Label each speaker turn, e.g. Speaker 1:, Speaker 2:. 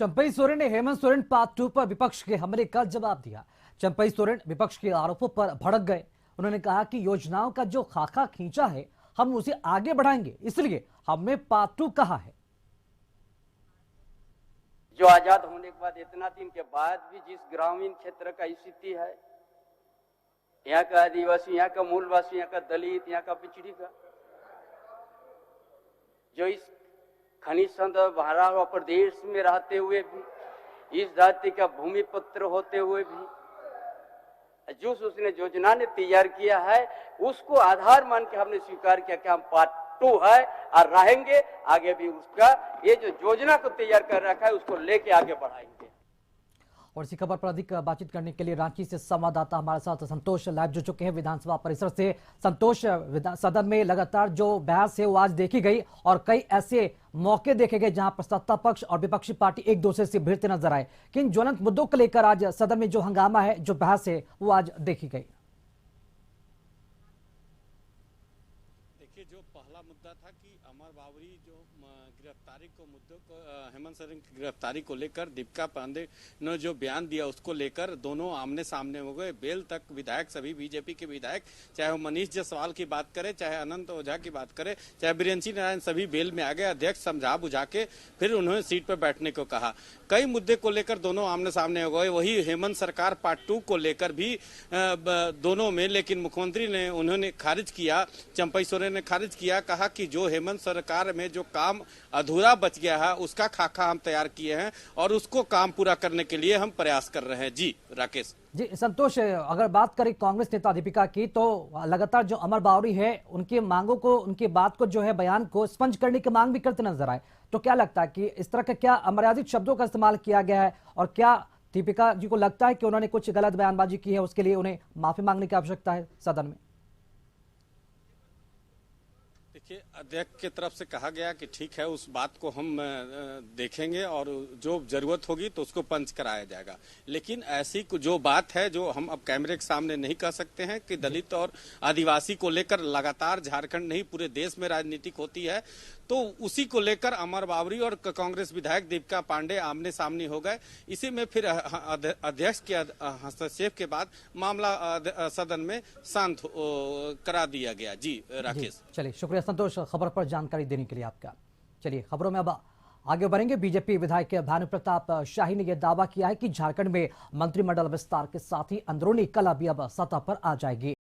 Speaker 1: चंपई सोरेन ने हेमंत सोरेन पार्ट 2 पर विपक्ष के हमले का जवाब दिया। चंपई सोरेन विपक्ष के आरोपों पर भड़क गए। उन्होंने कहा कि योजनाओं का जो खाका खींचा है हम उसे आगे बढ़ाएंगे, इसलिए हमने पार्ट 2 कहा है।
Speaker 2: जो आजाद होने के बाद इतना दिन के बाद भी जिस ग्रामीण क्षेत्र का स्थिति है, यहाँ का आदिवासी, यहाँ का मूलवासी, यहाँ का दलित, यहाँ का पिछड़ी का, जो इस खनिज संपदा भरा हुआ प्रदेश में रहते हुए भी, इस जाति का भूमि पुत्र होते हुए भी, जो उसने योजना ने तैयार किया है उसको आधार मान के हमने स्वीकार किया कि हम पार्ट 2 है और रहेंगे आगे भी। उसका ये जो योजना को तैयार कर रखा है उसको लेके आगे बढ़ाएंगे।
Speaker 1: और इसी खबर पर अधिक बातचीत करने के लिए रांची से संवाददाता हमारे साथ संतोष लाइव जुड़ चुके हैं विधानसभा परिसर से। संतोष, सदन में लगातार जो बहस है वो आज देखी गई और कई ऐसे मौके देखे गए जहां सत्ता पक्ष और विपक्षी पार्टी एक दूसरे से भिड़ते नजर आए। किन ज्वलंत मुद्दों को लेकर आज सदन में जो हंगामा है, जो बहस है, वो आज देखी गई?
Speaker 3: देखिए, जो पहला मुद्दा था कि अमर बावरी जो गिरफ्तारी को मुद्दों को हेमंत सोरेन की गिरफ्तारी को लेकर दीपिका पांडे ने जो बयान दिया उसको लेकर दोनों आमने सामने हो गए। बेल तक विधायक, सभी बीजेपी के विधायक, चाहे वो मनीष जायसवाल की बात करे, चाहे अनंत ओझा की बात करे, चाहे बिरेंची नारायण, सभी बेल में आ गए। अध्यक्ष समझा बुझा के फिर उन्होंने सीट पर बैठने को कहा। कई मुद्दे को लेकर दोनों आमने सामने हो गए। वही हेमंत सरकार पार्ट 2 को लेकर भी दोनों में, लेकिन मुख्यमंत्री ने उन्होंने खारिज किया, चंपई सोरेन ने खारिज किया, कहा कि जो हेमंत सरकार में जो काम अधूरा बच गया है उसका खाका हम तैयार किए हैं और उसको काम पूरा करने के लिए हम प्रयास कर रहे हैं। जी राकेश।
Speaker 1: जी संतोष, अगर बात करें कांग्रेस नेता दीपिका की, तो लगातार जो अमर बावरी है उनकी मांगों को, उनकी बात को जो है बयान को स्पंज करने की मांग भी करते नजर आए। तो क्या लगता है कि इस तरह का क्या अमर्यादित शब्दों का इस्तेमाल किया गया है और क्या दीपिका जी को लगता है कि उन्होंने कुछ गलत बयानबाजी की है, उसके लिए उन्हें माफी मांगने की आवश्यकता है सदन में?
Speaker 3: देखिए, अध्यक्ष की तरफ से कहा गया कि ठीक है, उस बात को हम देखेंगे और जो जरूरत होगी तो उसको पंच कराया जाएगा। लेकिन ऐसी जो बात है जो हम अब कैमरे के सामने नहीं कह सकते हैं कि दलित और आदिवासी को लेकर लगातार झारखंड नहीं पूरे देश में राजनीतिक होती है, तो उसी को लेकर अमर बावरी और कांग्रेस विधायक दीपिका पांडे आमने सामने हो गए। इसी में फिर अध्यक्ष के हस्तक्षेप के बाद मामला सदन में शांत करा दिया गया। जी राकेश।
Speaker 1: चलिए, शुक्रिया संतोष खबर पर जानकारी देने के लिए आपका। चलिए खबरों में अब आगे बढ़ेंगे। बीजेपी विधायक भानु प्रताप शाही ने यह दावा किया है कि झारखंड में मंत्रिमंडल विस्तार के साथ ही अंदरूनी कलह भी अब सतह पर आ जाएगी।